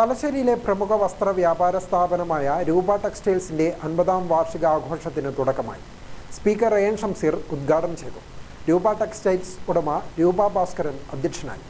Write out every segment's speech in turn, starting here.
തലശ്ശേരിയിലെ പ്രമുഖ വസ്ത്ര വ്യാപാര സ്ഥാപനമായ രൂപ ടെക്സ്റ്റൈൽസിന്റെ 50-ാം വാർഷികാഘോഷത്തിന് തുടക്കമായി. സ്പീക്കർ എൻ ഷംസീർ ഉദ്ഘാടനം ചെയ്തു. രൂപ ടെക്സ്റ്റൈൽസ് ഉടമ രൂപ ഭാസ്കരൻ അധ്യക്ഷനായി.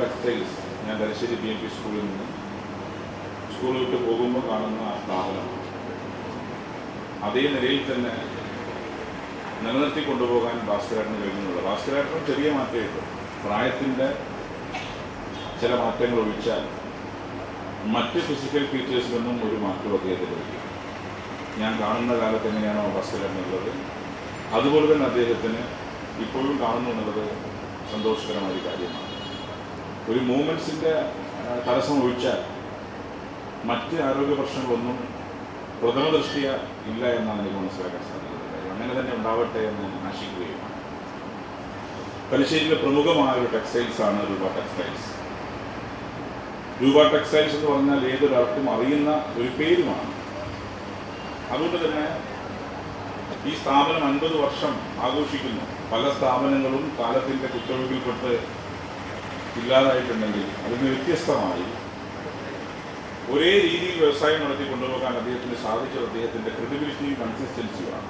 ടെക്സ്റ്റൈൽസ് ഞാൻ തലശ്ശേരി PMP സ്കൂളിൽ നിന്ന് സ്കൂൾ വിട്ട് പോകുമ്പോൾ കാണുന്ന ആ സ്ഥാപനം അതേ നിലയിൽ തന്നെ നിലനിർത്തി കൊണ്ടുപോകാൻ ഭാസ്കരേട്ടന് കഴിഞ്ഞുള്ളൂ. ഭാസ്കരേട്ടനും ചെറിയ മാറ്റമുണ്ട്. പ്രായത്തിൻ്റെ ചില മാറ്റങ്ങൾ ഒഴിച്ചാൽ മറ്റ് ഫിസിക്കൽ ഫീച്ചേഴ്സിലൊന്നും ഒരു മാറ്റവും അദ്ദേഹത്തിന് ഇല്ല. ഞാൻ കാണുന്ന കാലത്ത് എങ്ങനെയാണോ ഭാസ്കരേട്ടനുള്ളത് അതുപോലെ തന്നെ അദ്ദേഹത്തിന് ഇപ്പോഴും കാണുന്നു എന്നുള്ളത് സന്തോഷകരമായ കാര്യമാണ്. ഒരു മൂവ്മെൻറ്റ്സിൻ്റെ തടസ്സം ഒഴിച്ചാൽ മറ്റ് ആരോഗ്യ പ്രശ്നങ്ങളൊന്നും പ്രഥമ ദൃഷ്ടിയ ഇല്ല എന്നാണ് എനിക്ക് മനസ്സിലാക്കാൻ സാധിക്കുന്നത്. അങ്ങനെ തന്നെ ഉണ്ടാവട്ടെ എന്ന് ആശിക്കുകയാണ്. തലശ്ശേരിയിലെ പ്രമുഖമായ ഒരു ടെക്സ്റ്റൈൽസാണ് രൂപ ടെക്സ്റ്റൈൽസ്. രൂപ ടെക്സ്റ്റൈൽസ് എന്ന് പറഞ്ഞാൽ ഏതൊരാൾക്കും അറിയുന്ന ഒരു പേരുമാണ്. അതുകൊണ്ട് തന്നെ ഈ സ്ഥാപനം 50 വർഷം ആഘോഷിക്കുന്നു. പല സ്ഥാപനങ്ങളും കാലത്തിൻ്റെ കുത്തൊഴുക്കിൽപ്പെട്ട് ഇല്ലാതായിട്ടുണ്ടെങ്കിൽ അതിന് വ്യത്യസ്തമായി ഒരേ രീതിയിൽ വ്യവസായം നടത്തി കൊണ്ടുപോകാൻ അദ്ദേഹത്തിന് സാധിച്ചത് അദ്ദേഹത്തിൻ്റെ ക്രെഡിബിലിറ്റിയും കൺസിസ്റ്റൻസിയുമാണ്.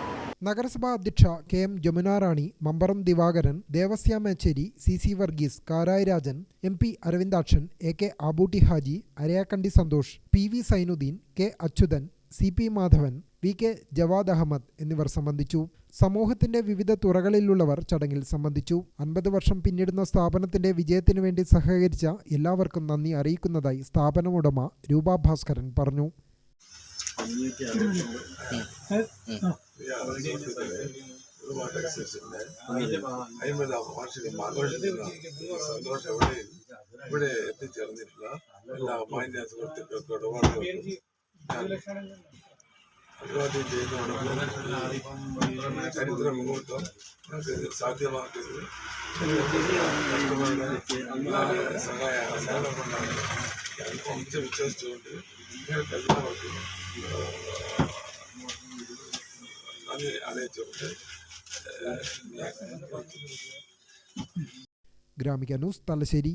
നഗരസഭാ അധ്യക്ഷ KM Jamuna Rani, Mambaram Divakaran, Devasya Mecheri, CC Varghese, Karayi Rajan, MP Aravindakshan, AK Abootty Haji, Arayakandi Santhosh, PV Sainudheen, K Achuthan, CP Madhavan, VK Javad Ahammed എന്നിവർ സംബന്ധിച്ചു. സമൂഹത്തിന്റെ വിവിധ തുറകളിലുള്ളവർ ചടങ്ങിൽ സംബന്ധിച്ചു. 50 വർഷം പിന്നിടുന്ന സ്ഥാപനത്തിന്റെ വിജയത്തിനു വേണ്ടി സഹകരിച്ച എല്ലാവർക്കും നന്ദി അറിയിക്കുന്നതായി സ്ഥാപന ഉടമ രൂപ ഭാസ്കരൻ പറഞ്ഞു. ഇവിടെ എത്തിച്ചേർന്നിട്ടുള്ള എല്ലാ മാന്യ സുഹൃത്തുക്കൾക്കും അഭിവാദ്യം ചെയ്യുന്നതോടൊപ്പം ചരിത്ര മുഹൂർത്തം സാധ്യമാക്കിയത് സഹായം കൊണ്ടാണ് ഞാൻ വിശ്വസിച്ചുകൊണ്ട് നിങ്ങൾക്ക് എല്ലാവർക്കും നന്ദി അറിയിച്ചുകൊണ്ട് ഗ്രാമിക ന്യൂസ് തലശ്ശേരി.